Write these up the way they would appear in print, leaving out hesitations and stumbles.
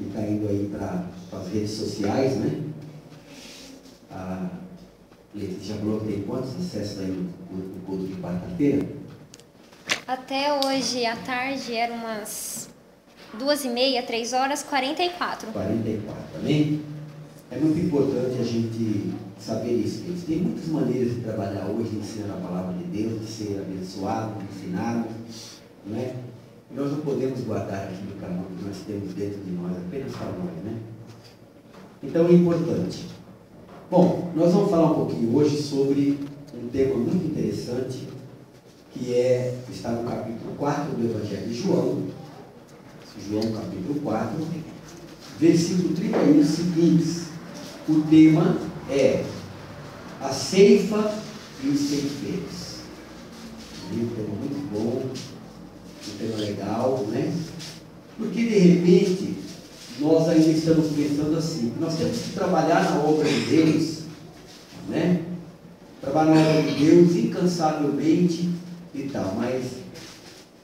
que está indo aí para as redes sociais, né? A Letícia falou que tem quantos acessos aí no culto de quarta-feira? Até hoje à tarde eram umas 2h30, 3 horas, 44. 44, amém? É muito importante a gente saber isso. Tem muitas maneiras de trabalhar hoje, ensinando a palavra de Deus, de ser abençoado, ensinado, né? E nós não podemos guardar aquilo que nós temos dentro de nós, apenas para nós, né? Então é importante. Bom, nós vamos falar um pouquinho hoje sobre um tema muito interessante, que está no capítulo 4 do Evangelho de João. João capítulo 4, versículo 31 seguintes. O tema é a ceifa e os ceifeiros. Um tema muito bom, um tema legal, né? Porque de repente nós ainda estamos pensando assim, que nós temos que trabalhar na obra de Deus, né? Trabalhar na obra de Deus incansavelmente e tal, mas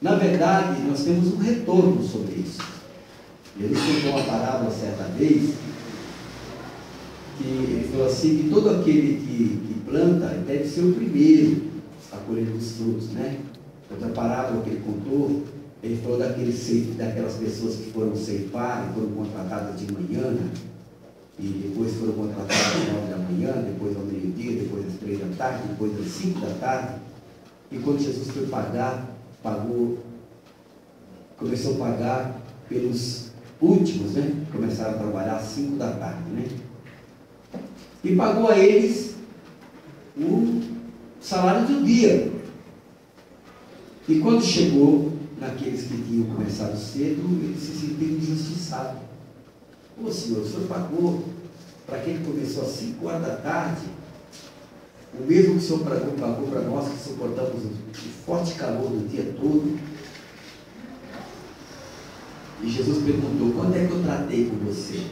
na verdade nós temos um retorno sobre isso. Jesus contou uma parábola certa vez, que ele falou assim, que todo aquele que planta deve ser o primeiro a colher os frutos, né? Outra parábola que ele contou, ele falou daquelas pessoas que foram ceifar e foram contratadas de manhã, né? E depois foram contratadas às 9 da manhã, depois ao meio-dia, depois às 3 da tarde, depois às 5 da tarde. E quando Jesus foi pagar, começou a pagar pelos últimos, né? Começaram a trabalhar às 5 da tarde, né? E pagou a eles o salário do dia. E quando chegou naqueles que tinham começado cedo, eles se sentiram injustiçados. Ô Senhor, o Senhor pagou para quem começou às 5 horas da tarde, o mesmo que o Senhor pagou para nós que suportamos o forte calor do dia todo. E Jesus perguntou, quando é que eu tratei com você?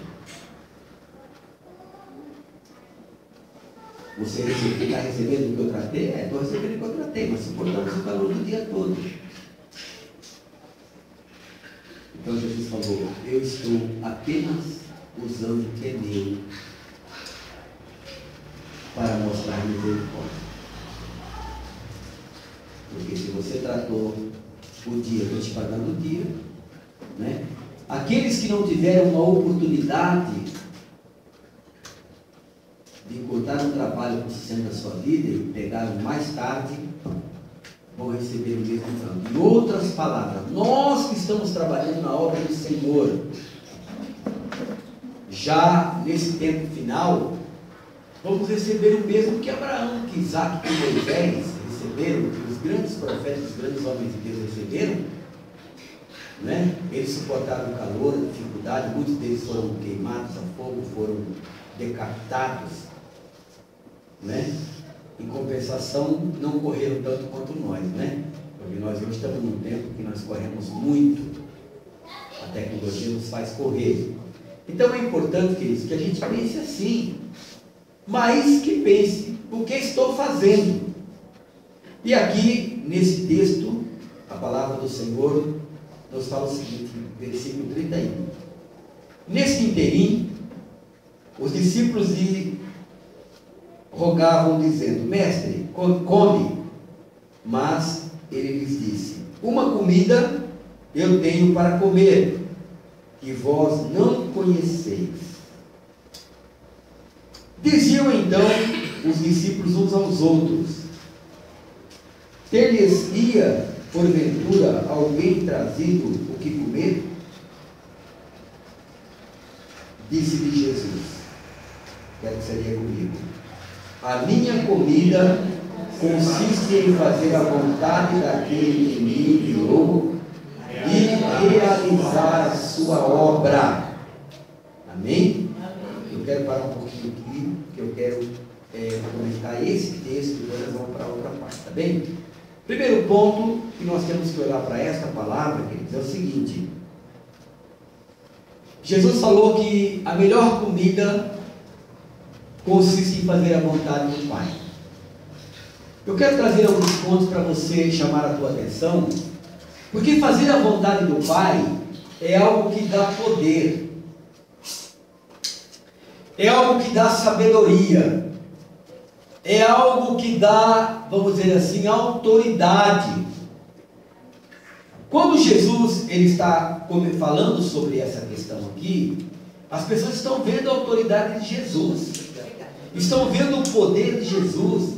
Você está recebendo o que eu tratei? Estou recebendo o que eu tratei, mas suportamos o calor do dia todo. Então Jesus falou, eu estou apenas usando o que é meu para mostrar misericórdia. Porque se você tratou o dia, eu estou te pagando o dia, né? Aqueles que não tiveram uma oportunidade de encontrar um trabalho com o sustento da sua vida e pegaram mais tarde, vão receber o mesmo tanto. Em outras palavras, nós que estamos trabalhando na obra do Senhor, já nesse tempo final, vamos receber o mesmo que Abraão, que Isaac, que Moisés receberam, que os grandes profetas, os grandes homens de Deus receberam, né? Eles suportaram o calor, a dificuldade, muitos deles foram queimados a fogo, foram decapitados, né? Em compensação, não correram tanto quanto nós, né? Porque nós hoje estamos num tempo que nós corremos muito, a tecnologia nos faz correr. Então é importante, queridos, que a gente pense assim, mas que pense o que estou fazendo. E aqui, nesse texto, a palavra do Senhor nos fala o seguinte, versículo 31. Nesse interim, os discípulos lhe rogavam, dizendo, mestre, come. Mas ele lhes disse, uma comida eu tenho para comer, que vós não conheceis. Diziam então os discípulos uns aos outros, ter-lhes-ia, porventura, alguém trazido o que comer? Disse-lhe Jesus, quero que seria comigo, a minha comida consiste em fazer a vontade daquele que me enviou e realizar a sua obra. Amém? Eu quero parar um pouquinho aqui, que eu quero comentar esse texto e depois nós vamos para outra parte, tá bem? Primeiro ponto que nós temos que olhar para esta palavra, queridos, é o seguinte. Jesus falou que a melhor comida consiste em fazer a vontade do Pai. Eu quero trazer alguns pontos para você chamar a tua atenção, porque fazer a vontade do Pai é algo que dá poder, é algo que dá sabedoria, é algo que dá, vamos dizer assim, autoridade. Quando Jesus ele está falando sobre essa questão aqui, as pessoas estão vendo a autoridade de Jesus, estão vendo o poder de Jesus.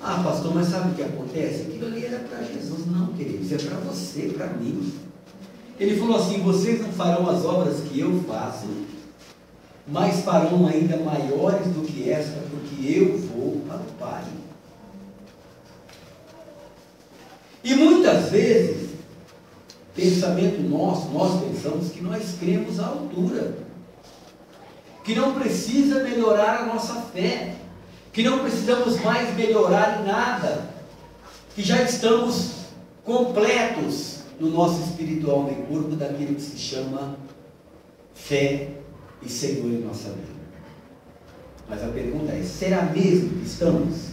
Ah, pastor, mas sabe o que acontece? Aquilo ali era para Jesus. Não, querido, isso é para você, para mim. Ele falou assim: vocês não farão as obras que eu faço, mas farão ainda maiores do que esta, porque eu vou para o Pai. E muitas vezes, pensamento nosso, nós pensamos que nós cremos à altura, que não precisa melhorar a nossa fé, que não precisamos mais melhorar em nada, que já estamos completos no nosso espiritual de corpo daquilo que se chama fé e Senhor em nossa vida. Mas a pergunta é: será mesmo que estamos?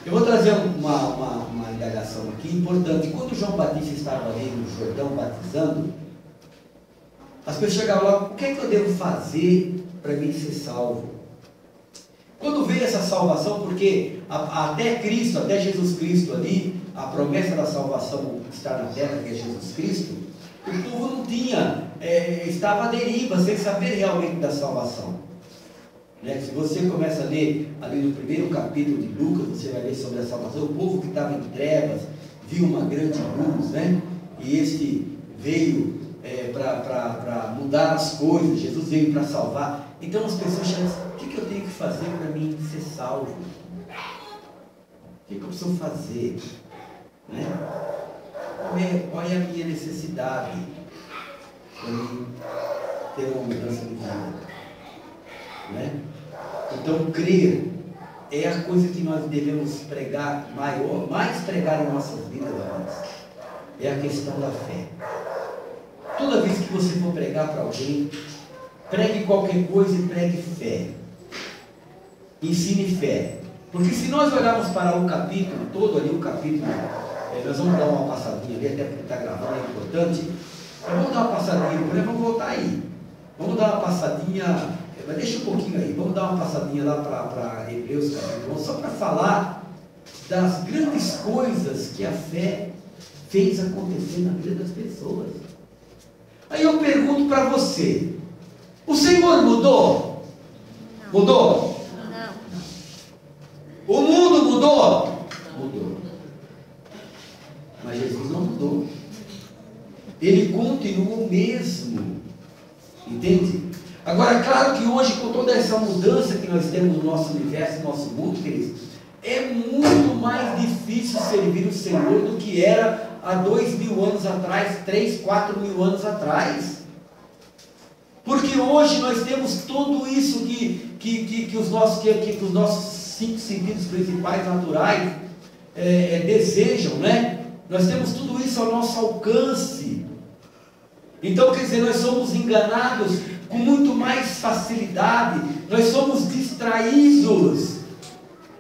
Eu vou trazer uma indagação aqui importante. Quando João Batista estava ali no Jordão batizando, as pessoas chegavam lá: o que é que eu devo fazer para mim ser salvo? Quando veio essa salvação, porque até Cristo, até Jesus Cristo ali, a promessa da salvação que está na terra, que é Jesus Cristo, o povo não tinha, estava à deriva, sem saber realmente da salvação. Né? Se você começa a ler ali no primeiro capítulo de Lucas, você vai ler sobre a salvação. O povo que estava em trevas viu uma grande luz, né? E este veio para mudar as coisas. Jesus veio para salvar. Então as pessoas dizem: o que eu tenho que fazer para mim ser salvo? O que eu preciso fazer? Né? Qual é a minha necessidade para mim ter uma mudança de vida? Né? Então, crer é a coisa que nós devemos pregar, mais pregar em nossas vidas, amados. É a questão da fé. Toda vez que você for pregar para alguém, pregue qualquer coisa e pregue fé. Ensine fé. Porque se nós olharmos para o capítulo todo ali, o capítulo, nós vamos dar uma passadinha ali, até porque está gravando, é importante. Mas vamos dar uma passadinha, vamos voltar aí. Vamos dar uma passadinha, mas deixa um pouquinho aí, vamos dar uma passadinha lá para Hebreus capítulo 11, só para falar das grandes coisas que a fé fez acontecer na vida das pessoas. Aí eu pergunto para você: o Senhor mudou? Não. Mudou? Não. O mundo mudou? Mudou. Mas Jesus não mudou. Ele continua o mesmo. Entende? Agora, claro que hoje, com toda essa mudança que nós temos no nosso universo, no nosso mundo, queridos, é muito mais difícil servir o Senhor do que era há 2.000 anos atrás, 3, 4.000 anos atrás. Porque hoje nós temos tudo isso que os nossos 5 sentidos principais naturais desejam, né? Nós temos tudo isso ao nosso alcance. Então, quer dizer, nós somos enganados com muito mais facilidade, nós somos distraídos,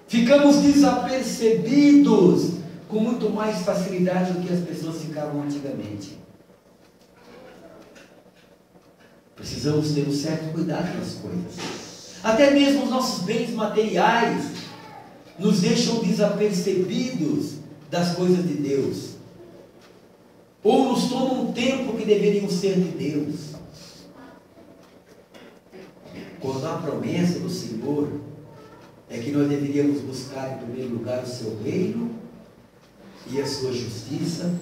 ficamos desapercebidos com muito mais facilidade do que as pessoas ficavam antigamente. Precisamos ter um certo cuidado nas coisas. Até mesmo os nossos bens materiais nos deixam desapercebidos das coisas de Deus, ou nos tomam um tempo que deveriam ser de Deus. Quando a promessa do Senhor é que nós deveríamos buscar em primeiro lugar o seu reino e a sua justiça,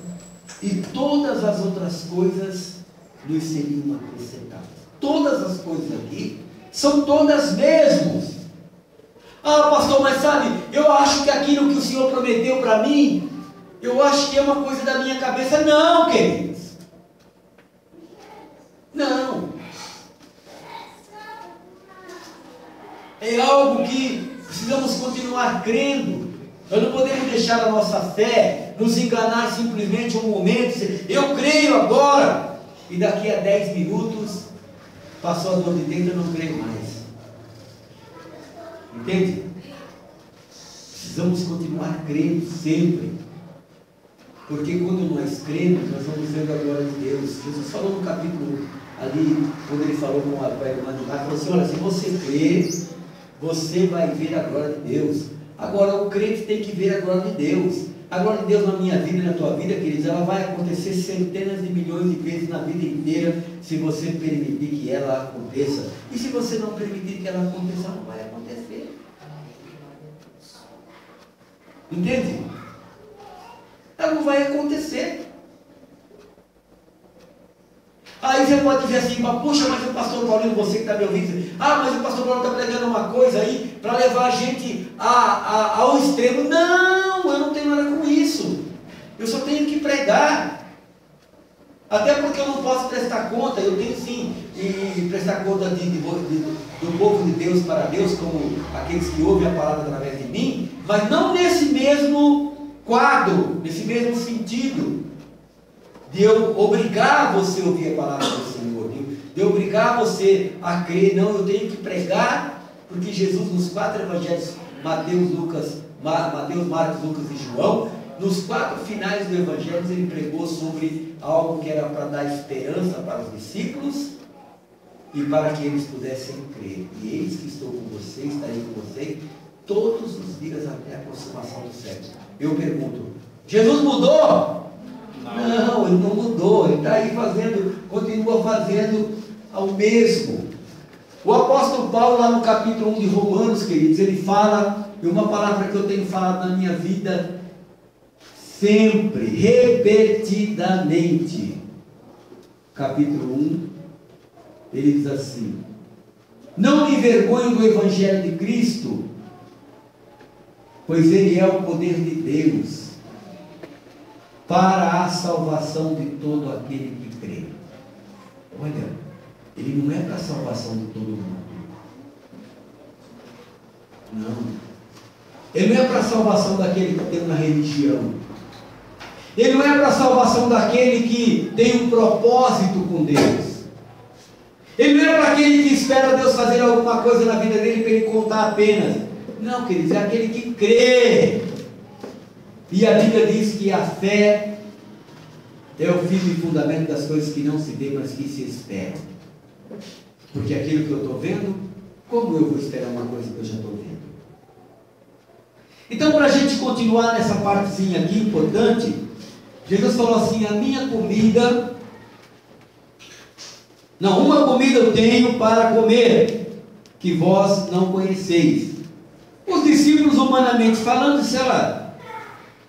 e todas as outras coisas nos seriam acrescentadas. Todas as coisas aqui são todas mesmas. Ah, pastor, mas sabe, eu acho que aquilo que o Senhor prometeu para mim, eu acho que é uma coisa da minha cabeça. Não, queridos. Não. É algo que precisamos continuar crendo. Nós não podemos deixar a nossa fé nos enganar simplesmente um momento. Eu creio agora, e daqui a 10 minutos passou a dor de dentro, eu não creio mais. Entende? Precisamos continuar crendo sempre. Porque quando nós cremos, nós vamos vendo a glória de Deus. Jesus falou no capítulo ali, quando ele falou com a irmã de lá, falou assim: olha, se você crer, você vai ver a glória de Deus. Agora o crente tem que ver a glória de Deus. A glória de Deus na minha vida e na tua vida, queridos, ela vai acontecer centenas de milhões de vezes na vida inteira, se você permitir que ela aconteça. E se você não permitir que ela aconteça, não vai acontecer. Entende? Ela não vai acontecer. Aí você pode dizer assim: puxa, mas o pastor Paulinho, você que está me ouvindo, mas o pastor Paulinho está pregando uma coisa aí para levar a gente ao extremo. Não, eu não tenho nada com isso. Eu só tenho que pregar. Até porque eu não posso prestar conta, eu tenho sim de prestar conta do povo de Deus para Deus, como aqueles que ouvem a palavra através de mim, mas não nesse mesmo quadro, nesse mesmo sentido, de eu obrigar você a ouvir a palavra do Senhor, de eu obrigar você a crer. Não, eu tenho que pregar, porque Jesus nos 4 evangelhos, Mateus, Marcos, Lucas e João, nos 4 finais do evangelho, ele pregou sobre algo que era para dar esperança para os discípulos e para que eles pudessem crer. E eis que estou com vocês, estarei com vocês todos os dias até a consumação do século. Eu pergunto: Jesus mudou? Não, ele não mudou, ele está aí continua fazendo o mesmo. O apóstolo Paulo, lá no capítulo 1 de Romanos, queridos, ele fala, e uma palavra que eu tenho falado na minha vida sempre, repetidamente, capítulo 1, ele diz assim: não me envergonho do evangelho de Cristo, pois ele é o poder de Deus para a salvação de todo aquele que crê. Olha, ele não é para a salvação de todo mundo. Não. Ele não é para a salvação daquele que tem uma religião. Ele não é para a salvação daquele que tem um propósito com Deus. Ele não é para aquele que espera Deus fazer alguma coisa na vida dele para ele contar apenas. Não, queridos, é aquele que crê. E a Bíblia diz que a fé é o firme fundamento das coisas que não se vê, mas que se esperam. Porque aquilo que eu estou vendo, como eu vou esperar uma coisa que eu já estou vendo? Então, para a gente continuar nessa partezinha aqui importante, Jesus falou assim: a minha comida, uma comida eu tenho para comer, que vós não conheceis. Os discípulos, humanamente falando, sei lá,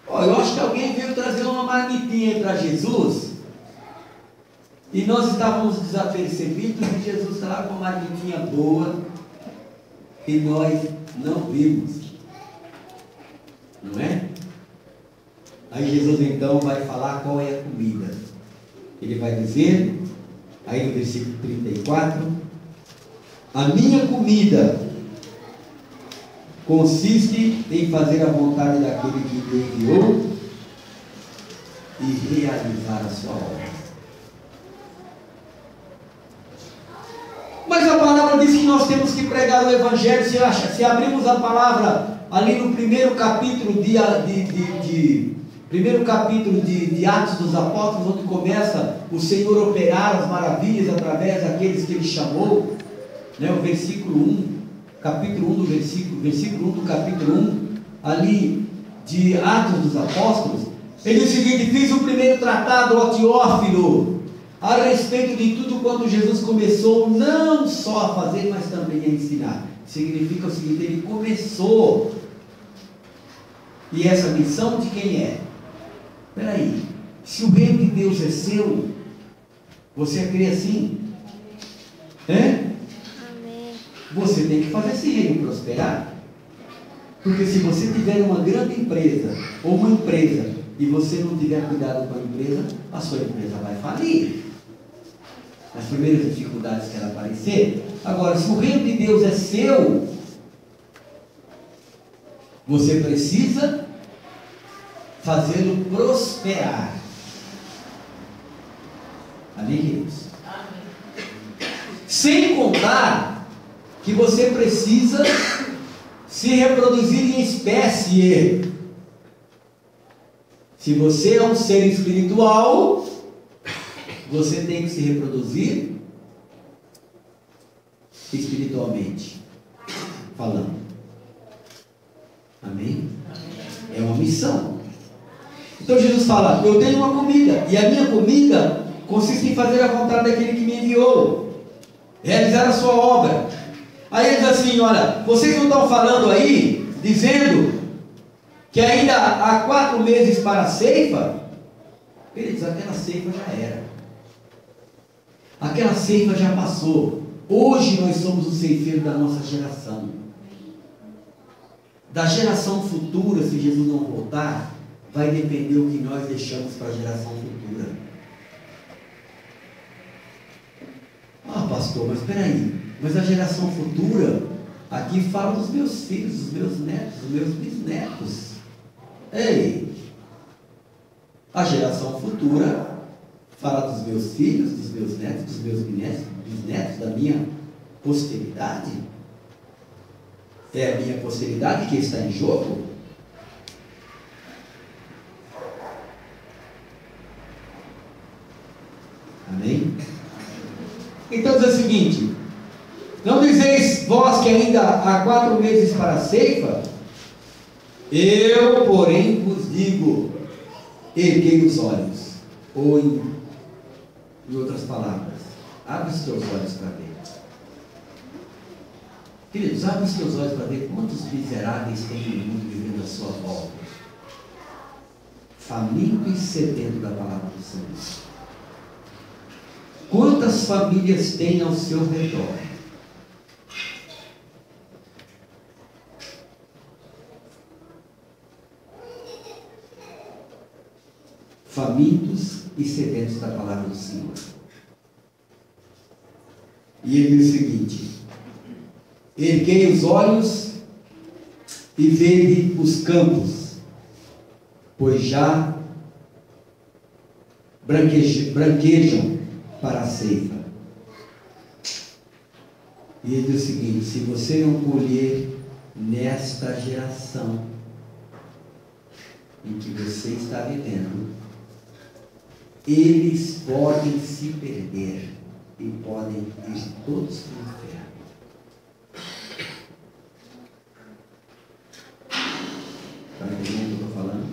eu acho que alguém veio trazer uma marmitinha para Jesus, e nós estávamos desapercebidos, e Jesus está lá com uma marmitinha boa, e nós não vimos. Não é? Aí Jesus então vai falar qual é a comida. Ele vai dizer, aí no versículo 34, a minha comida consiste em fazer a vontade daquele que me enviou e realizar a sua obra. Mas a palavra diz que nós temos que pregar o Evangelho. Se abrimos a palavra ali no primeiro capítulo de Atos dos Apóstolos, onde começa o Senhor operar as maravilhas através daqueles que Ele chamou, né, o versículo 1, capítulo 1 do versículo 1 do capítulo 1, ali de Atos dos Apóstolos, ele diz o seguinte: fiz o primeiro tratado, ó Teófilo, a respeito de tudo quanto Jesus começou, não só a fazer, mas também a ensinar. Significa o seguinte: ele começou. E essa missão de quem é? Espera aí, se o reino de Deus é seu, você crê assim? Você tem que fazer esse reino prosperar. Porque se você tiver uma grande empresa, ou uma empresa, e você não tiver cuidado com a empresa, a sua empresa vai falir. As primeiras dificuldades que ela aparecer. Agora, se o reino de Deus é seu, você precisa fazê-lo prosperar. Amém, queridos? Sem contar que você precisa se reproduzir em espécie. Se você é um ser espiritual, você tem que se reproduzir espiritualmente falando. Amém? É uma missão. Então Jesus fala: eu tenho uma comida, e a minha comida consiste em fazer a vontade daquele que me enviou, realizar a sua obra. Aí ele diz assim: olha, vocês não estão falando aí, dizendo que ainda há 4 meses para a ceifa? Ele diz: aquela ceifa já era, aquela ceifa já passou. Hoje nós somos o ceifeiro da nossa geração. Da geração futura, se Jesus não voltar, vai depender o que nós deixamos para a geração futura. Ah, pastor, mas espera aí, mas a geração futura, aqui fala dos meus filhos, dos meus netos, dos meus bisnetos. Ei, a geração futura fala dos meus filhos, dos meus netos, dos meus bisnetos, da minha posteridade. É a minha posteridade que está em jogo. Amém? Então diz o seguinte: não dizeis vós que ainda há 4 meses para a ceifa? Eu, porém, vos digo, erguei os olhos. Ou em outras palavras, abre os teus olhos para ver. Queridos, abre os teus olhos para ver quantos miseráveis tem no mundo vivendo à sua volta, faminto e sedento da palavra do Senhor. Quantas famílias tem ao seu redor? Famintos e sedentos da palavra do Senhor. E ele diz o seguinte: erguei os olhos e vede os campos, pois já branquejam para a ceifa. E ele diz o seguinte: se você não colher nesta geração em que você está vivendo, eles podem se perder e podem ir todos para o inferno. Está entendendo o que eu estou falando?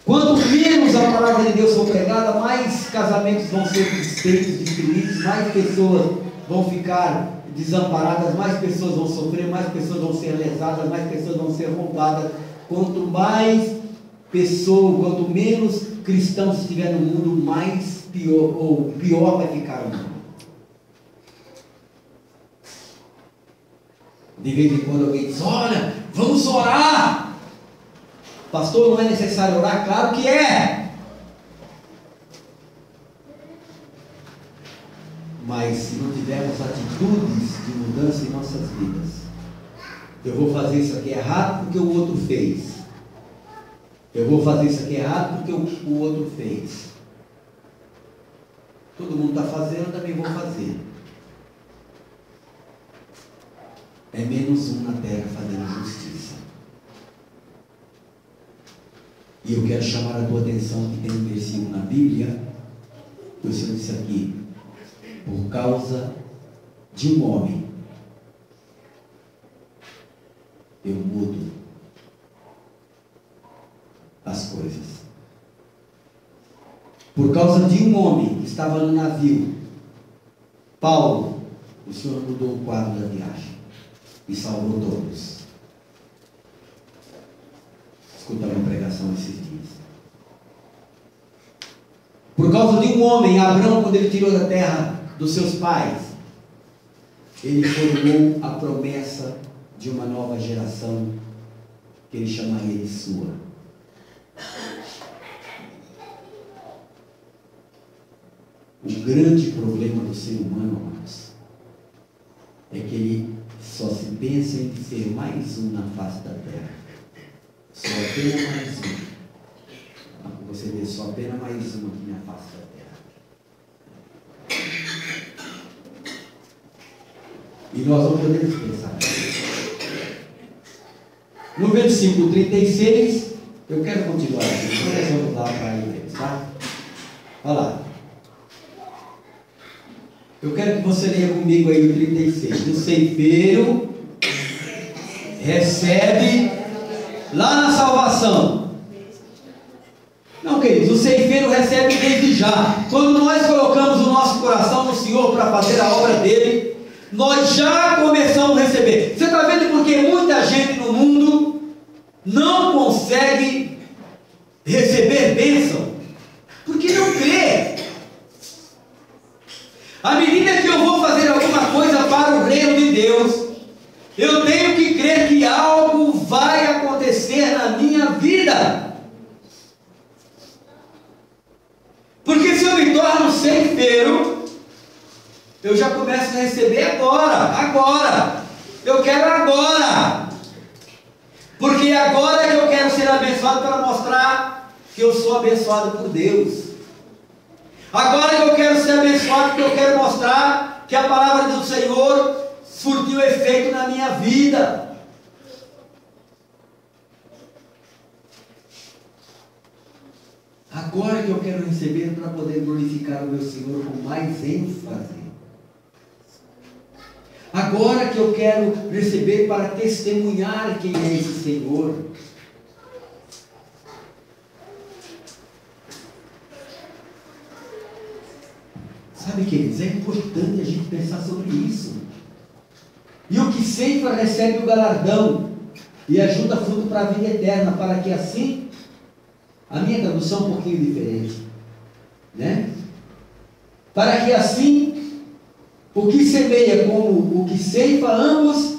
Quanto menos a palavra de Deus for pregada, mais casamentos vão ser desfeitos, destruídos, mais pessoas vão ficar desamparadas, mais pessoas vão sofrer, mais pessoas vão ser lesadas, mais pessoas vão ser roubadas. Quanto mais pessoas, quanto menos cristãos estiver no mundo, mais pior vai ficar o mundo. De vez em quando alguém diz: olha, vamos orar. Pastor, não é necessário orar? Claro que é. Mas se não tivermos atitudes de mudança em nossas vidas, eu vou fazer isso aqui errado porque o outro fez. Eu vou fazer isso aqui errado porque o outro fez. Todo mundo está fazendo, eu também vou fazer. É menos um na terra fazendo justiça. E eu quero chamar a tua atenção que tem um versículo na Bíblia, que o Senhor disse aqui: por causa de um homem, eu mudo as coisas. Por causa de um homem que estava no navio, Paulo, o Senhor mudou o quadro da viagem e salvou todos. Escuta uma pregação esses dias. Por causa de um homem, Abraão, quando ele tirou da terra dos seus pais, ele formou a promessa de uma nova geração que ele chamaria de sua. O grande problema do ser humano, amados, é que ele só se pensa em ser mais um na face da terra. Só apenas mais um. Você vê, só apenas mais um aqui na face da terra. E nós não podemos pensar. No versículo 36, Eu quero continuar aqui, então nós vamos lá para Hebreus, tá? Olha lá. Eu quero que você leia comigo aí o 36. O ceifeiro recebe lá na salvação. Não, queridos, o ceifeiro recebe desde já. Quando nós colocamos o nosso coração no Senhor para fazer a obra dele, nós já começamos a receber. Você está vendo porque muita gente no mundo não consegue receber bênção? Porque não crê. À medida que eu vou fazer alguma coisa para o reino de Deus, eu tenho que crer que algo vai acontecer na minha vida. Porque se eu me torno ceifeiro, eu já começo a receber agora. Eu quero agora. Porque agora é que eu quero ser abençoado para mostrar que eu sou abençoado por Deus. Agora que eu quero ser abençoado, porque eu quero mostrar que a palavra do Senhor surtiu efeito na minha vida. Agora que eu quero receber para poder glorificar o meu Senhor com mais ênfase. Agora que eu quero receber para testemunhar quem é esse Senhor. Sabe, queridos, é importante a gente pensar sobre isso. E o que ceifa recebe o galardão e ajuda fruto para a vida eterna, para que assim, a minha tradução é um pouquinho diferente, né? Para que assim, o que semeia como o que ceifa, ambos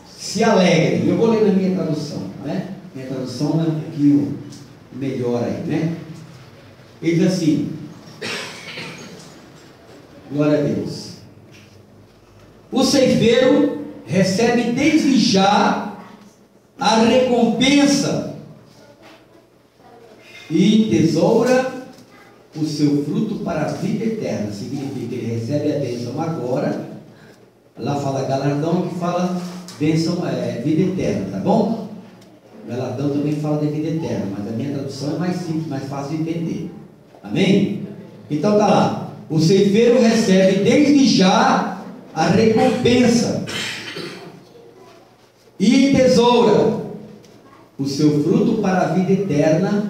se alegrem. Eu vou ler na minha tradução, né? Minha tradução é um pouquinho melhor aí, né? Ele diz assim: glória a Deus. O ceifeiro recebe desde já a recompensa e tesoura o seu fruto para a vida eterna. Significa que ele recebe a bênção agora. Lá fala galardão, que fala bênção, vida eterna, tá bom? Galardão também fala de vida eterna, mas a minha tradução é mais simples, mais fácil de entender. Amém? Então tá lá. O ceifeiro recebe desde já a recompensa e tesoura o seu fruto para a vida eterna,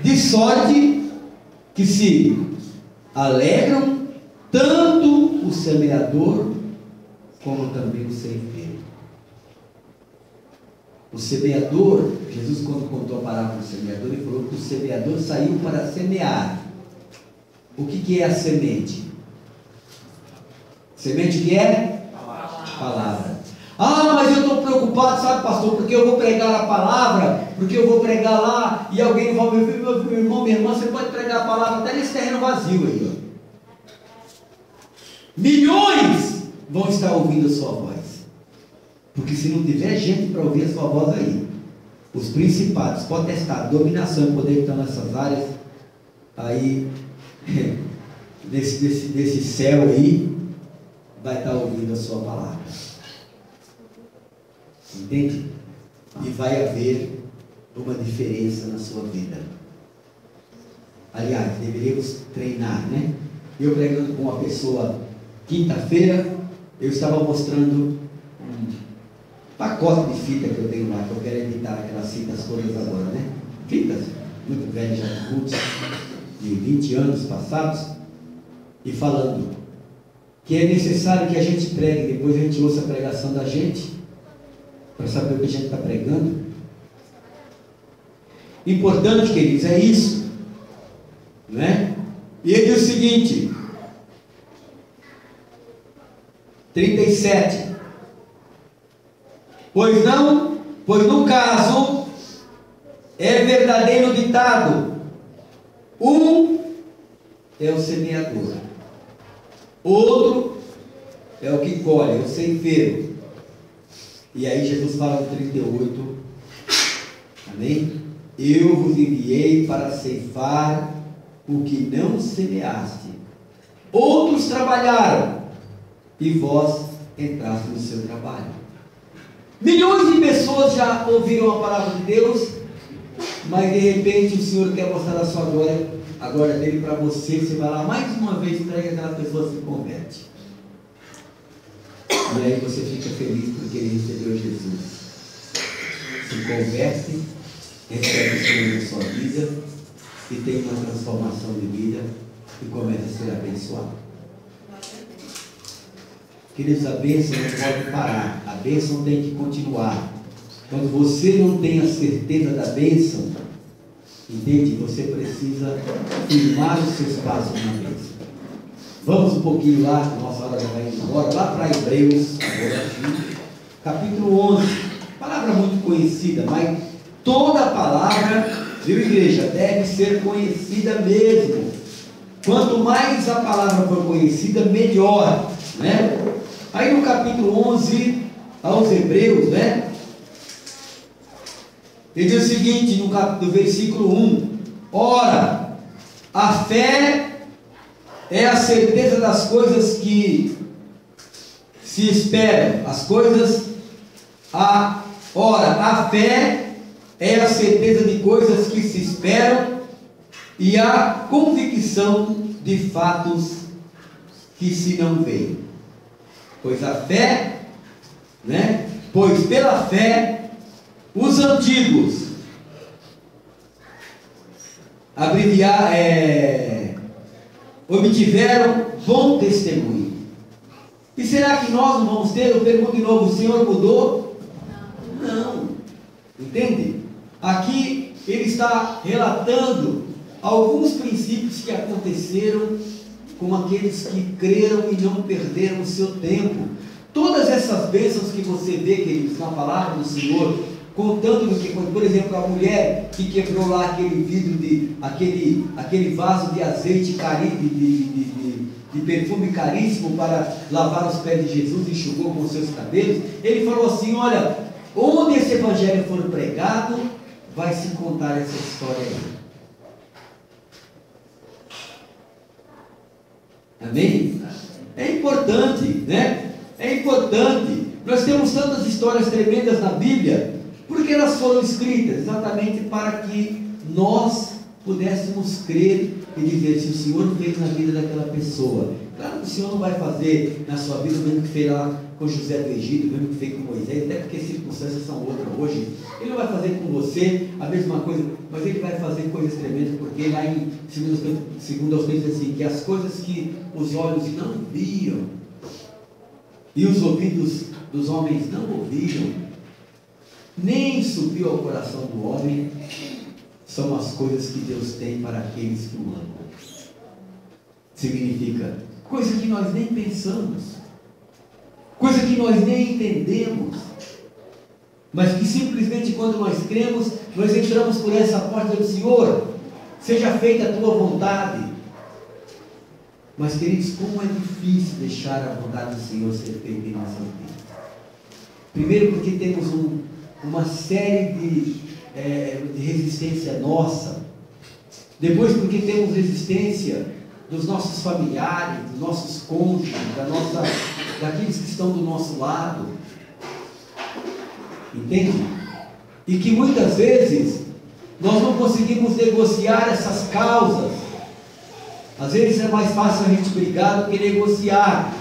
de sorte que se alegram tanto o semeador como também o ceifeiro. O semeador, Jesus quando contou a parábola do semeador, ele falou que o semeador saiu para semear. O que é a semente? Semente que é? Palavra. Ah, mas eu estou preocupado, sabe, pastor, porque eu vou pregar a palavra, porque eu vou pregar lá, e alguém vai me ver, meu irmão, minha irmã, você pode pregar a palavra até nesse terreno vazio aí, ó. Milhões vão estar ouvindo a sua voz. Porque se não tiver gente para ouvir a sua voz aí, os principados, potestades, dominação e poder que estão nessas áreas, aí, desse céu aí, vai estar ouvindo a sua palavra. Entende? E vai haver uma diferença na sua vida. Aliás, deveríamos treinar, né? Eu pregando com uma pessoa quinta-feira, eu estava mostrando um pacote de fita que eu tenho lá, que eu quero editar aquelas fitas todas agora, né? Fitas muito velhas, já de cultos, de 20 anos passados, e falando que é necessário que a gente pregue, depois a gente ouça a pregação da gente, para saber o que a gente está pregando. Importante, queridos, é isso, não é? E ele diz o seguinte, 37, pois no caso é verdadeiro ditado, um é o semeador, outro é o que colhe, é o ceifeiro. E aí Jesus fala no 38, amém? Eu vos enviei para ceifar o que não semeaste. Outros trabalharam e vós entraste no seu trabalho. Milhões de pessoas já ouviram a palavra de Deus, mas de repente o Senhor quer mostrar a sua glória dele para você. Você vai lá mais uma vez, entrega, aquela pessoa se converte. E aí você fica feliz porque ele recebeu Jesus. Se converte, recebe o Senhor na sua vida e tem uma transformação de vida e começa a ser abençoado. Queridos, a bênção não pode parar, a bênção tem que continuar. Quando você não tem a certeza da bênção, entende? Você precisa firmar os seus passos na bênção. Vamos um pouquinho lá, nossa hora já vai indo embora, lá para Hebreus, capítulo 11. Palavra muito conhecida, mas toda palavra, viu, igreja, deve ser conhecida mesmo. Quanto mais a palavra for conhecida, melhor, né? Aí no capítulo 11, aos Hebreus, né? Ele diz o seguinte, no versículo 1: ora, a fé é a certeza das coisas que se esperam, ora, a fé é a certeza de coisas que se esperam e a convicção de fatos que se não veem. Pois a fé, né? Pois pela fé os antigos obtiveram bom testemunho. E será que nós não vamos ter? Eu pergunto de novo, o Senhor mudou? Não. Entende? Aqui ele está relatando alguns princípios que aconteceram com aqueles que creram e não perderam o seu tempo. Todas essas bênçãos que você vê, queridos, na palavra do Senhor, contando do que, por exemplo, a mulher que quebrou lá aquele vidro, aquele vaso de azeite de perfume caríssimo para lavar os pés de Jesus, enxugou com os seus cabelos. Ele falou assim: olha, onde esse evangelho for pregado, vai se contar essa história aí. Amém? É importante, né? É importante. Nós temos tantas histórias tremendas na Bíblia, porque elas foram escritas exatamente para que nós pudéssemos crer e dizer: se o Senhor fez na vida daquela pessoa, claro que o Senhor não vai fazer na sua vida o mesmo que fez lá com José do Egito, o mesmo que fez com Moisés, até porque as circunstâncias são outras hoje. Ele não vai fazer com você a mesma coisa, mas ele vai fazer coisas tremendas, porque lá em 2 aos Coríntios diz assim, que as coisas que os olhos não viam e os ouvidos dos homens não ouviram, nem subiu ao coração do homem, são as coisas que Deus tem para aqueles que o amam. Significa coisa que nós nem pensamos, coisa que nós nem entendemos, mas que simplesmente quando nós cremos, nós entramos por essa porta do Senhor, seja feita a tua vontade. Mas, queridos, como é difícil deixar a vontade do Senhor ser feita em nossas vidas. Primeiro porque temos uma série de resistência nossa. Depois porque temos resistência dos nossos familiares, dos nossos cônjuges, daqueles que estão do nosso lado. Entende? E que muitas vezes nós não conseguimos negociar essas causas. Às vezes é mais fácil a gente brigar do que negociar.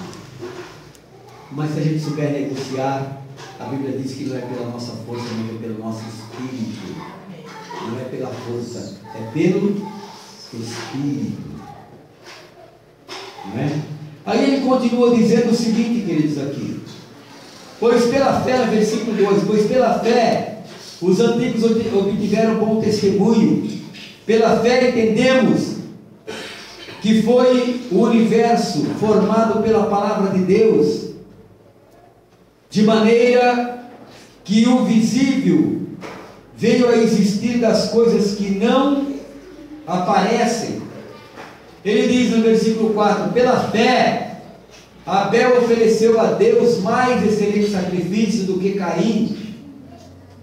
Mas se a gente souber negociar, a Bíblia diz que não é pela nossa força, mas é pelo nosso espírito. Não é pela força, é pelo espírito. Não é? Aí ele continua dizendo o seguinte, queridos, aqui: pois pela fé, versículo 2, pois pela fé os antigos obtiveram bom testemunho. Pela fé entendemos que foi o universo formado pela palavra de Deus, de maneira que o visível veio a existir das coisas que não aparecem. Ele diz no versículo 4: pela fé Abel ofereceu a Deus mais excelente sacrifício do que Caim,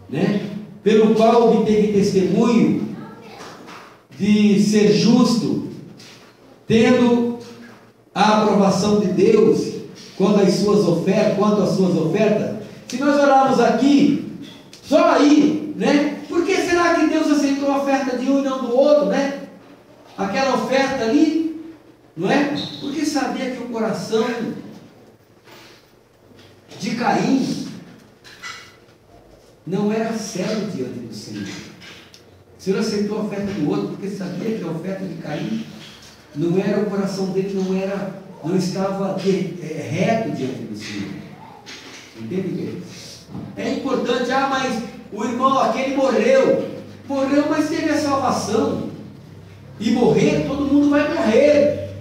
né? Pelo qual obteve testemunho de ser justo, tendo a aprovação de Deus quanto às suas ofertas, Se nós olharmos aqui, só aí, né? Por que será que Deus aceitou a oferta de um e não do outro, né? Aquela oferta ali, não é? Porque sabia que o coração de Caim não era sério diante do Senhor. O Senhor aceitou a oferta do outro porque sabia que a oferta de Caim não era, o coração dele não estava reto diante do Senhor. Entende? É importante, mas o irmão aquele morreu, mas teve a salvação. E morrer, todo mundo vai morrer.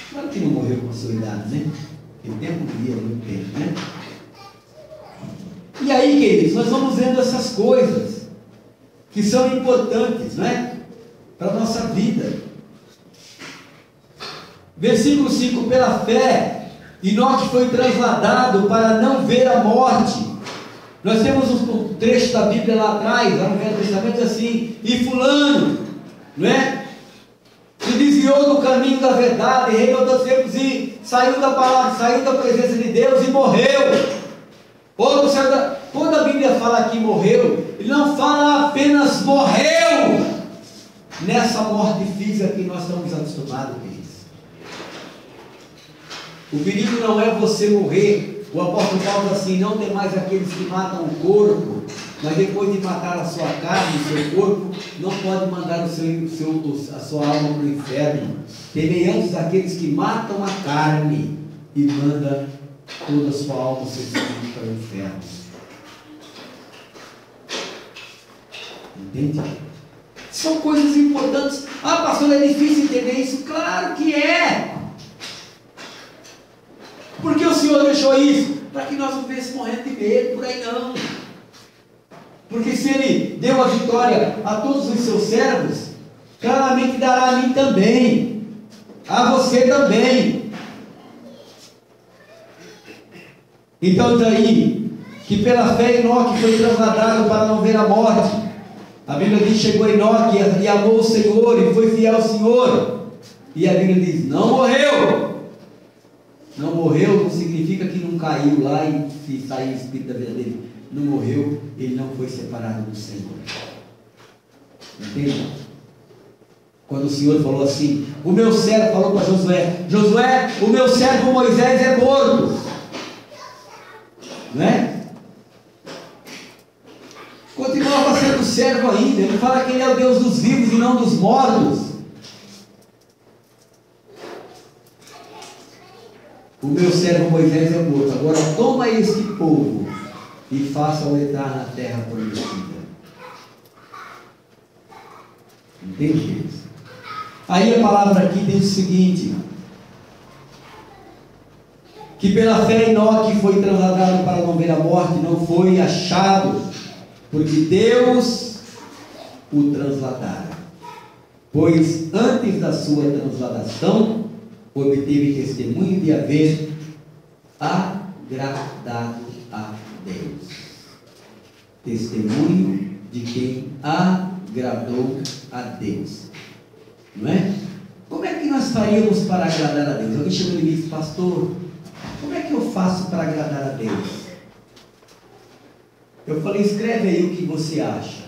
Claro que não morreu com a sua idade, né? Tem tempo que via muito tempo, né? E aí, queridos, nós vamos vendo essas coisas que são importantes, né? Para a nossa vida. Versículo 5: pela fé, Enoque foi trasladado para não ver a morte. Nós temos um trecho da Bíblia lá atrás, lá no Velho Testamento, assim: e fulano, não é? Se desviou do caminho da verdade, reinou dos tempos e saiu da palavra, saiu da presença de Deus e morreu. Quando a Bíblia fala que morreu, ele não fala apenas morreu nessa morte física que nós estamos acostumados, queridos. O perigo não é você morrer. O apóstolo Paulo diz assim: não tem mais aqueles que matam o corpo, mas depois de matar a sua carne, o seu corpo, não pode mandar a sua alma para o inferno. Temei antes aqueles que matam a carne e mandam toda a sua alma, o seu espírito para o inferno. Entende? São coisas importantes. Pastor, é difícil entender isso? Claro que é. Por que o Senhor deixou isso? Para que nós não vivéssemos morrendo de medo, por aí não. Porque se Ele deu a vitória a todos os seus servos, claramente dará a mim também, a você também. Então daí, que pela fé Enoque foi trasladado para não ver a morte. A Bíblia diz: chegou Enoque e amou o Senhor e foi fiel ao Senhor. E a Bíblia diz: não morreu. Não morreu não significa que não caiu lá e se saiu o espírito da vida dele. Não morreu, ele não foi separado do Senhor. Entende? Quando o Senhor falou assim, o meu servo falou para Josué: Josué, o meu servo Moisés é morto. Não é? Continuava sendo servo ainda. Ele fala que ele é o Deus dos vivos e não dos mortos. O meu servo Moisés é morto. Agora toma este povo e faça-o entrar na terra prometida. Entende isso? Aí a palavra aqui diz o seguinte: que pela fé Enoque foi trasladado para não ver a morte, não foi achado, porque Deus o trasladara. Pois antes da sua transladação obteve testemunho de haver agradado a Deus. Testemunho de quem agradou a Deus. Não é? Como é que nós faríamos para agradar a Deus? Alguém chegou e me disse: pastor, como é que eu faço para agradar a Deus? Eu falei: escreve aí o que você acha.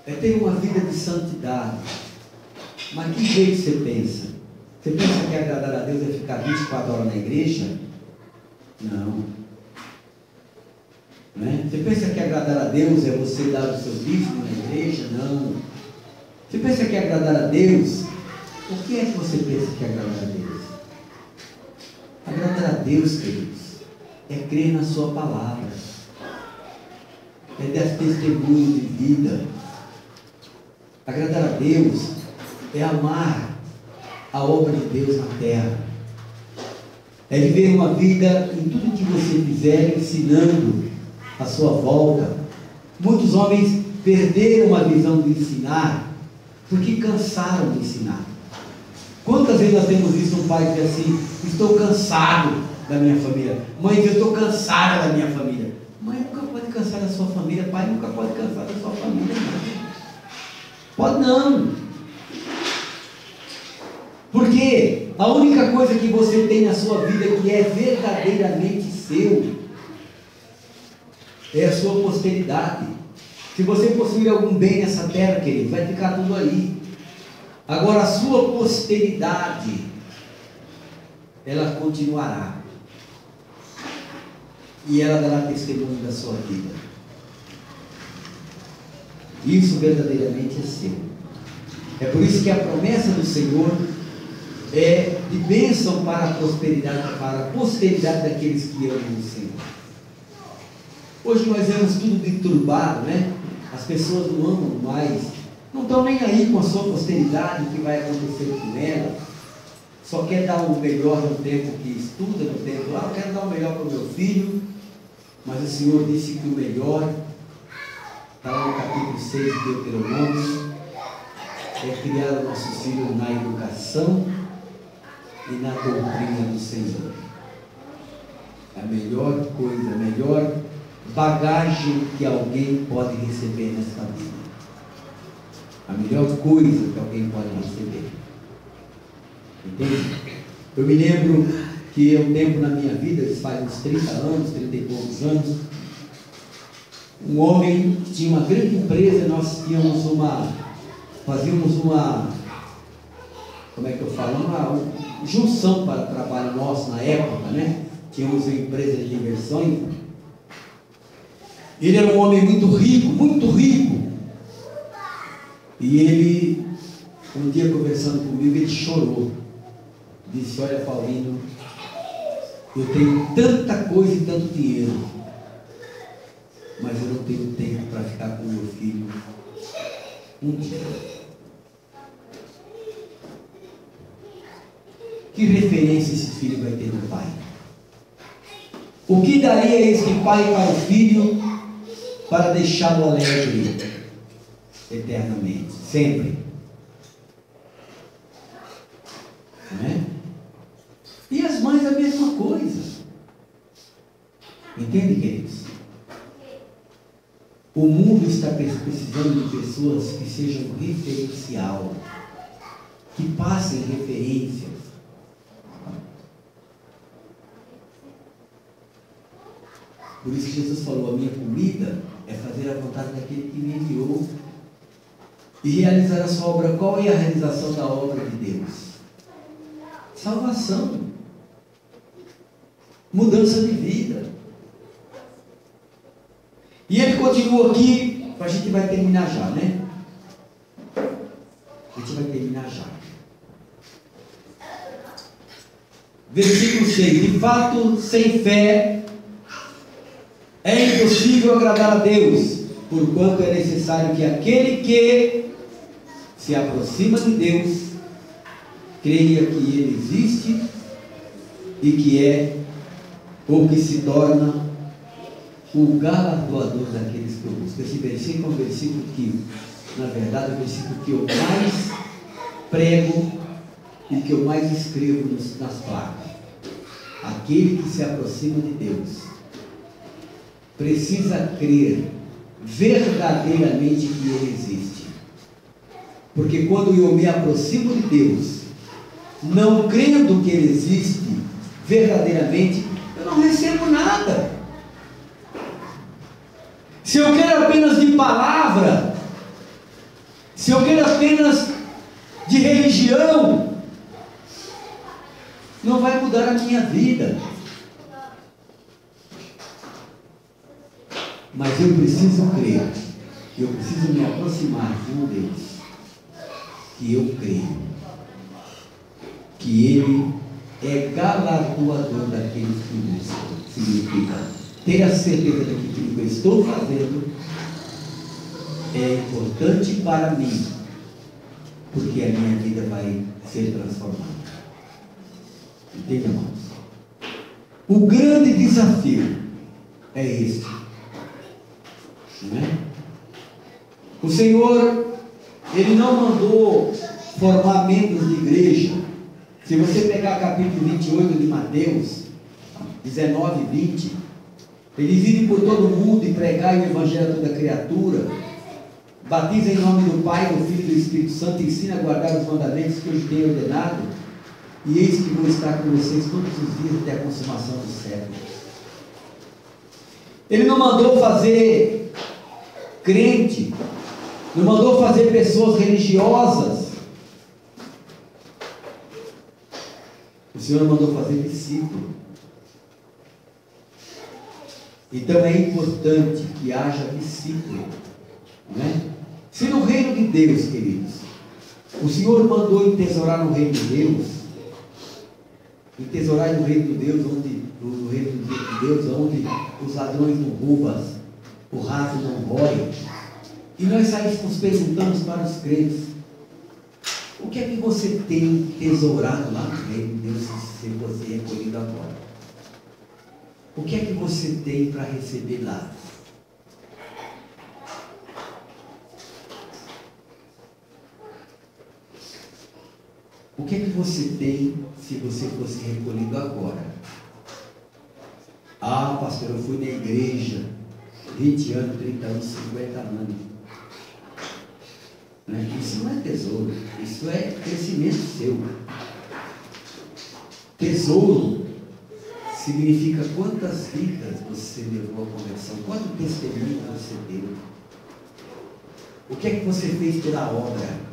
É ter uma vida de santidade. Mas que jeito você pensa? Você pensa que agradar a Deus é ficar 24 horas na igreja? Não. Né? Você pensa que agradar a Deus é você dar o seu dízimo na igreja? Não. Você pensa que agradar a Deus? O que é que você pensa que é agradar a Deus? Agradar a Deus, queridos, é crer na sua palavra, é dar testemunho de vida. Agradar a Deus é amar a obra de Deus na terra, é viver uma vida em tudo que você fizer, ensinando à sua volta. Muitos homens perderam a visão de ensinar, porque cansaram de ensinar. Quantas vezes nós temos visto um pai dizer assim: estou cansado da minha família. Mãe, eu estou cansada da minha família. Mãe nunca pode cansar da sua família. Pai nunca pode cansar da sua família. Não. Pode não. Por quê? A única coisa que você tem na sua vida que é verdadeiramente seu é a sua posteridade. Se você possuir algum bem nessa terra, querido, vai ficar tudo aí. Agora a sua posteridade, ela continuará. E ela dará testemunho da sua vida. Isso verdadeiramente é seu. É por isso que a promessa do Senhor é de bênção para a prosperidade, para a posteridade daqueles que amam o Senhor. Hoje nós vemos tudo deturbado, né? As pessoas não amam mais, não estão nem aí com a sua posteridade, o que vai acontecer com ela. Só quer dar o melhor no tempo que estuda, no tempo lá, eu quero dar o melhor para o meu filho, mas o Senhor disse que o melhor, está lá no capítulo 6 de Deuteronômio, é criar os nossos filhos na educação e na doutrina do Senhor. A melhor coisa, a melhor bagagem que alguém pode receber nesta vida. A melhor coisa que alguém pode receber. Entende? Eu me lembro que um tempo na minha vida, isso faz uns 30 anos, 30 e poucos anos, um homem que tinha uma grande empresa, nós fazíamos uma, como é que eu falo, uma junção para o trabalho nosso na época, né? Tínhamos uma empresa de diversões. Ele era um homem muito rico, muito rico. E ele, um dia conversando comigo, ele chorou. Disse: olha, Paulino, eu tenho tanta coisa e tanto dinheiro, mas eu não tenho tempo para ficar com meu filho um dia. Que referência esse filho vai ter do pai? O que daria este pai para o filho para deixá-lo alegre eternamente, sempre? Não é? E as mães a mesma coisa. Entende, queridos? O mundo está precisando de pessoas que sejam referencial, que passem referências. Por isso que Jesus falou: a minha comida é fazer a vontade daquele que me enviou e realizar a sua obra. Qual é a realização da obra de Deus? Salvação, mudança de vida. E ele continua aqui, a gente vai terminar já, né? A gente vai terminar já. Versículo 6: de fato, sem fé é impossível agradar a Deus, porquanto é necessário que aquele que se aproxima de Deus creia que Ele existe e que é ou que se torna o galardoador daqueles que o buscam. Esse versículo é um versículo que, na verdade, é o versículo que eu mais prego e que eu mais escrevo nas placas. Aquele que se aproxima de Deus precisa crer verdadeiramente que Ele existe. Porque quando eu me aproximo de Deus, não crendo que Ele existe verdadeiramente, eu não recebo nada. Se eu quero apenas de palavra, se eu quero apenas de religião, não vai mudar a minha vida. Mas eu preciso crer, eu preciso me aproximar de um Deus que eu creio, que Ele é galardoador daqueles que buscam. Significa ter a certeza de que aquilo que eu estou fazendo é importante para mim, porque a minha vida vai ser transformada. Entende, irmãos? O grande desafio é este. Não é? O Senhor, Ele não mandou formar membros de igreja. Se você pegar capítulo 28 de Mateus 19 e 20, Ele vive por todo o mundo e pregai o Evangelho a toda criatura, batiza em nome do Pai, do Filho e do Espírito Santo, ensina a guardar os mandamentos que eu lhe tenho ordenado, E eis que vou estar com vocês todos os dias até a consumação do século. Ele não mandou fazer crente, não mandou fazer pessoas religiosas. O Senhor mandou fazer discípulo. Então é importante que haja discípulo, né? Se no reino de Deus, queridos, o Senhor mandou entesourar no reino de Deus, entesourar no reino de Deus, onde os ladrões não roubam, o rato não rói, e nós saímos perguntando para os crentes: o que é que você tem tesourado lá no reino de Deus, se você é recolhido agora? O que é que você tem para receber lá? O que é que você tem se você fosse recolhido agora? Ah, pastor, eu fui na igreja 20 anos, 30 anos, 50 anos. Isso não é tesouro, isso é crescimento seu. Tesouro significa quantas vidas você levou à conversão, quanto testemunho você deu. O que é que você fez pela obra?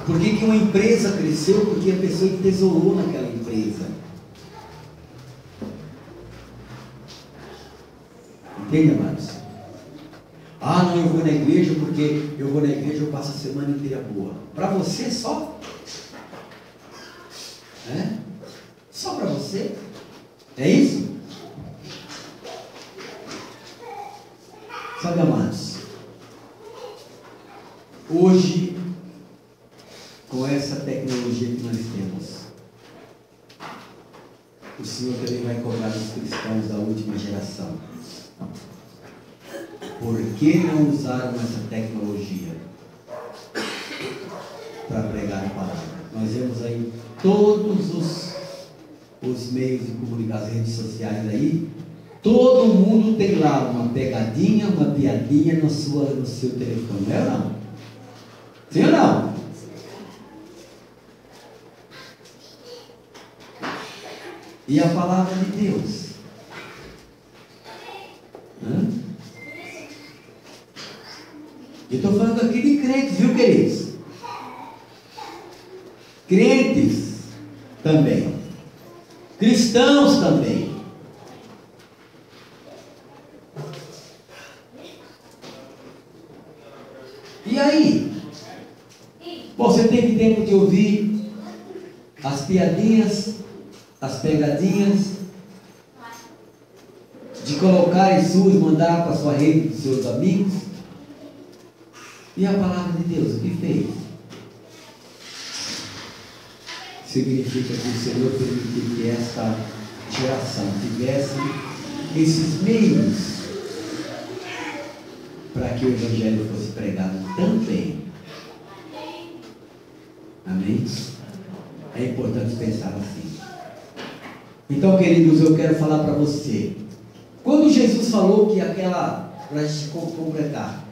Por que uma empresa cresceu? Porque a pessoa tesourou naquela empresa. Entende, amados? Ah, não, eu vou na igreja porque eu vou na igreja, eu passo a semana inteira boa. Para você só? Só para você? É isso? Sabe, amados? Hoje, com essa tecnologia que nós temos, o Senhor também vai cobrar os cristãos da última geração. Por que não usaram essa tecnologia para pregar a palavra? Nós vemos aí todos os meios de comunicação, as redes sociais aí, todo mundo tem lá uma pegadinha, uma piadinha no seu telefone, não é ou não? Sim ou não? E a palavra de Deus? Eu estou falando aqui de crentes, viu, queridos? Crentes também. Cristãos também. E aí? Bom, você teve tempo de ouvir as piadinhas, as pegadinhas, de colocar em suas, mandar para a sua rede dos seus amigos. E a palavra de Deus, o que fez? Significa que o Senhor permitiu que esta geração tivesse esses meios para que o Evangelho fosse pregado também. Amém? É importante pensar assim. Então, queridos, eu quero falar para você. Quando Jesus falou que para a gente completar,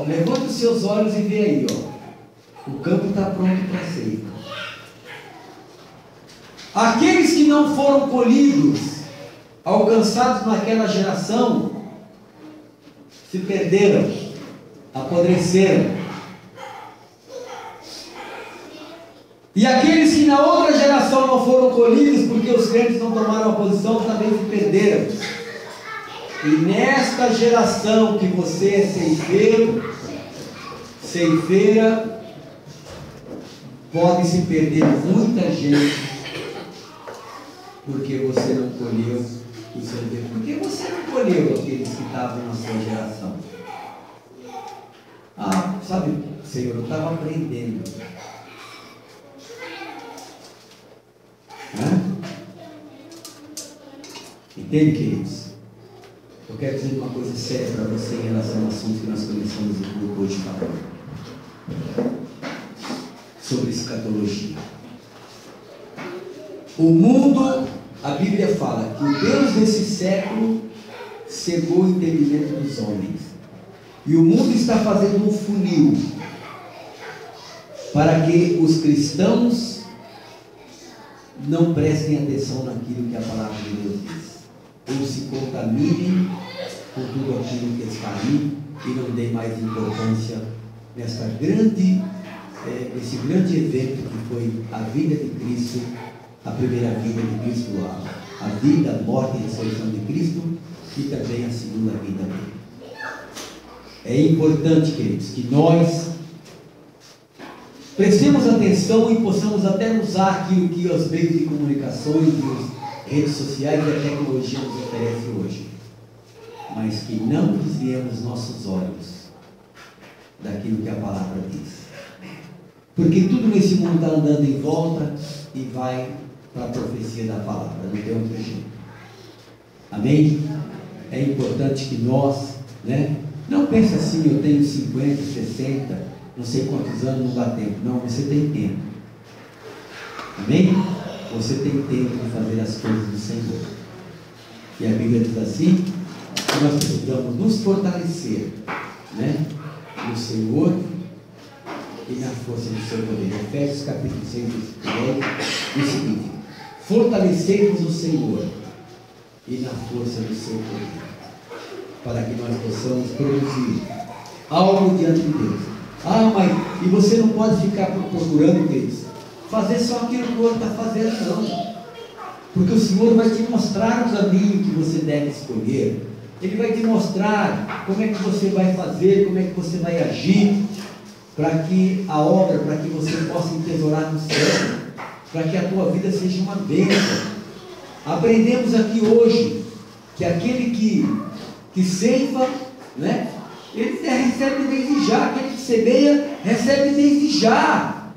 levante os seus olhos e vê aí, o campo está pronto para a ceifa. Aqueles que não foram colhidos, alcançados naquela geração, se perderam, apodreceram. E aqueles que na outra geração não foram colhidos, porque os crentes não tomaram a posição, também se perderam. E nesta geração que você é ceifeiro, ceifeira, pode se perder muita gente, porque você não colheu o seu Deus. Porque você não colheu aqueles que estavam na sua geração. Sabe, Senhor, eu estava aprendendo. Entende, queridos? Eu quero dizer uma coisa séria para você em relação ao assunto que nós começamos o grupo hoje falando. Sobre escatologia. O mundo, a Bíblia fala que o Deus desse século cegou o entendimento dos homens. E o mundo está fazendo um funil para que os cristãos não prestem atenção naquilo que a palavra de Deus diz. Ou se contaminem com tudo aquilo que está ali e não deem mais importância nesse grande evento que foi a vida de Cristo, a primeira vida de Cristo, a vida, a morte e a ressurreição de Cristo e também a segunda vida dele. É importante, queridos, que nós prestemos atenção e possamos até usar aquilo que os meios de comunicação e as redes sociais e a tecnologia nos oferece hoje, mas que não desviemos nossos olhos daquilo que a palavra diz, porque tudo nesse mundo está andando em volta e vai para a profecia da palavra, não tem outro jeito. Amém? É importante que nós, não pense assim, eu tenho 50, 60, não sei quantos anos, não dá tempo. Não, você tem tempo. Amém? Você tem tempo de fazer as coisas do Senhor. E a Bíblia diz assim, que nós precisamos nos fortalecer, no Senhor e na força do seu poder. Efésios capítulo 6, versículo 10, diz o seguinte: fortalecei-vos no Senhor e na força do seu poder, para que nós possamos produzir algo diante de Deus. Mas e você não pode ficar procurando, queridos, fazer só aquilo que o outro está fazendo, não. Porque o Senhor vai te mostrar o caminho que você deve escolher. Ele vai te mostrar como é que você vai fazer, como é que você vai agir, para que a obra, para que você possa entesourar no céu, para que a tua vida seja uma bênção. Aprendemos aqui hoje que aquele que ceifa, ele recebe desde já. Aquele que semeia, recebe desde já.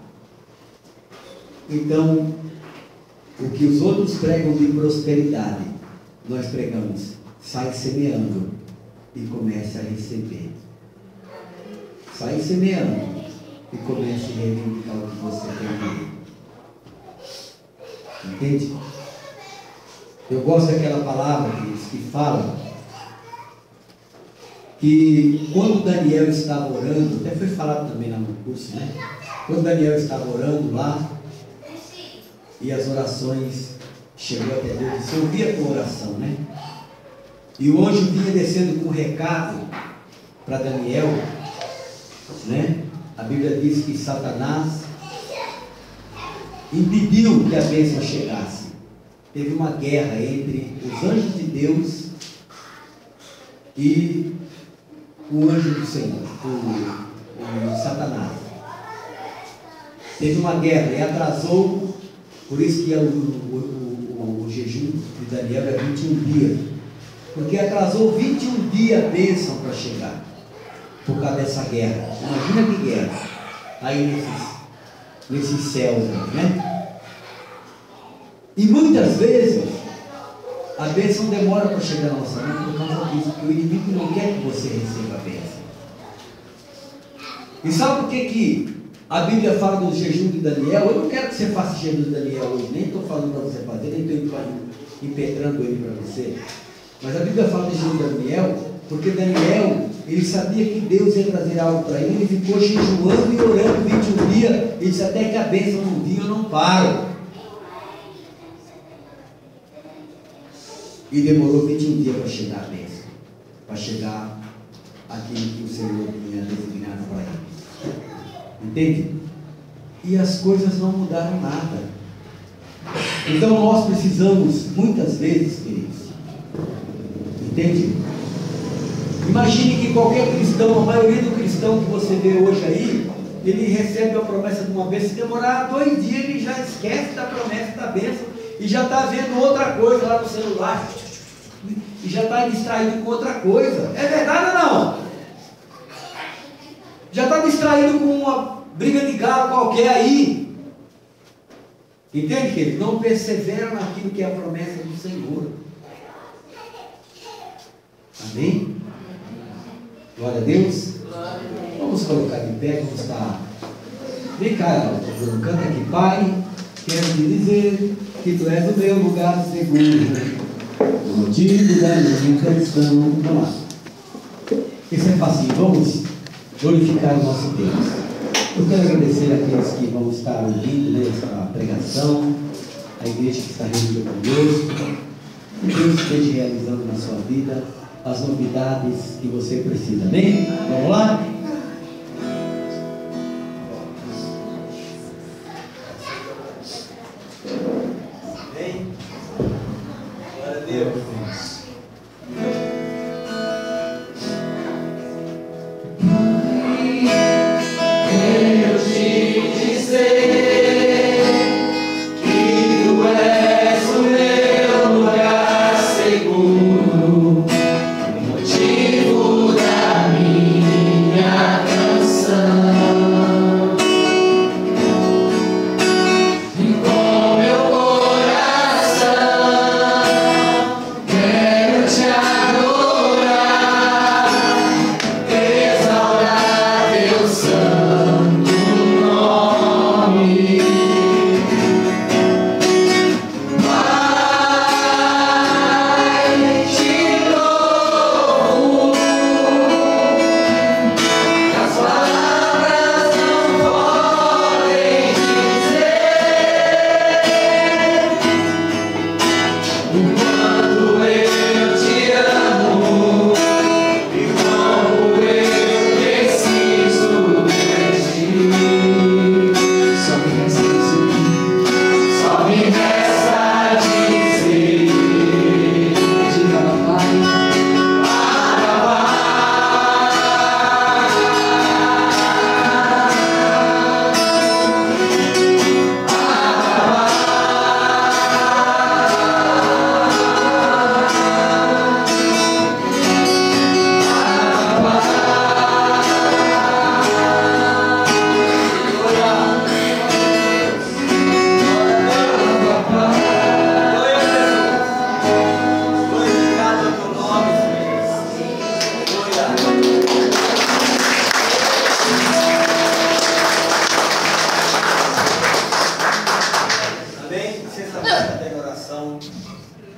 Então, o que os outros pregam de prosperidade, nós pregamos: sai semeando e comece a receber. Sai semeando e comece a reivindicar o que você tem. Entende? Eu gosto daquela palavra que fala que quando Daniel estava orando, até foi falado também lá no curso, quando Daniel estava orando lá, e as orações chegou até Deus, você ouvia a tua oração, e o anjo vinha descendo com um recado para Daniel, a Bíblia diz que Satanás impediu que a bênção chegasse. Teve uma guerra entre os anjos de Deus e o anjo do Senhor, o Satanás. Teve uma guerra e atrasou, por isso que o jejum de Daniel é 21 dias, porque atrasou 21 dias a bênção para chegar, por causa dessa guerra. Imagina que guerra, aí nesses céus, E muitas vezes a bênção demora para chegar na nossa mão por causa disso, porque o inimigo não quer que você receba a bênção. E sabe por que a Bíblia fala do jejum de Daniel? Eu não quero que você faça jejum de Daniel hoje, nem estou falando para você fazer, nem estou impetrando ele para você. Mas a Bíblia fala do jejum de Daniel, porque Daniel, ele sabia que Deus ia trazer algo para ele, ele ficou jejuando e orando 21 dias, e disse: até que a bênção não vinha, eu não paro. E demorou 21 dias para chegar a bênção, para chegar aquilo que o Senhor tinha designado para ele. Entende? E as coisas não mudaram nada. Então nós precisamos, muitas vezes, queridos, entende? Imagine que qualquer cristão, a maioria do cristão que você vê hoje aí, ele recebe a promessa de uma bênção, se demorar 2 dias ele já esquece da promessa da bênção e já está vendo outra coisa lá no celular, e já está distraído com outra coisa. É verdade ou não? Já está distraído com uma briga de galo qualquer aí. Entende, querido? Não persevera naquilo que é a promessa do Senhor. Amém? Glória a Deus. Vamos colocar de pé, vamos estar. Vem cá, canta aqui. Pai, quero te dizer que tu és o meu lugar seguro, o motivo da minha canção. Vamos lá. Isso é fácil. Vamos glorificar o nosso Deus. Eu quero agradecer àqueles que vão estar ouvindo essa pregação, a igreja que está reunida conosco. Que Deus esteja realizando na sua vida as novidades que você precisa. Amém? Vamos lá? Amém? Glória a Deus.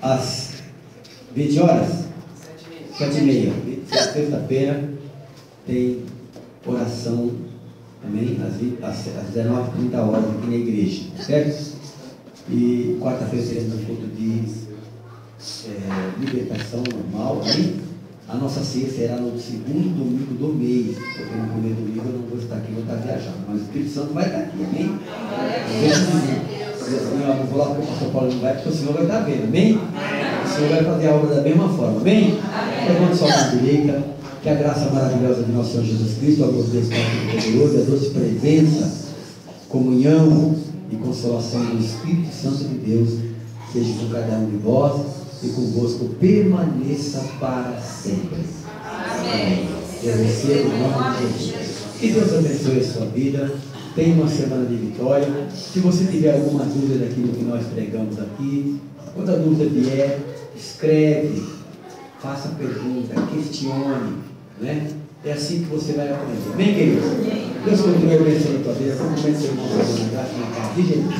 Às 20 horas? 7h30. Sexta-feira tem oração, amém? Às 19h30 aqui na igreja, certo? E quarta-feira teremos um culto de libertação normal, amém? A nossa ceia será no segundo domingo do mês, porque no primeiro domingo eu não vou estar aqui, vou estar viajando, mas o Espírito Santo vai estar aqui, amém? Eu não vou lá porque o pastor Paulo não vai, porque o Senhor vai estar vendo, amém? O Senhor vai fazer a obra da mesma forma, amém? Levante sua mão direita, que a graça maravilhosa de nosso Senhor Jesus Cristo, a luz do Espírito poderoso, a doce presença, comunhão e consolação do Espírito Santo de Deus seja com cada um de vós e convosco permaneça para sempre. Amém. Eu recebo o nome de Jesus. Que Deus abençoe a sua vida. Tenha uma semana de vitória. Se você tiver alguma dúvida daquilo que nós pregamos aqui, quando a dúvida vier, escreve, faça pergunta, questione, né? É assim que você vai aprender. Amém, queridos? Deus continue abençoando a tua vida. Como o irmão na graça na paz de Jesus.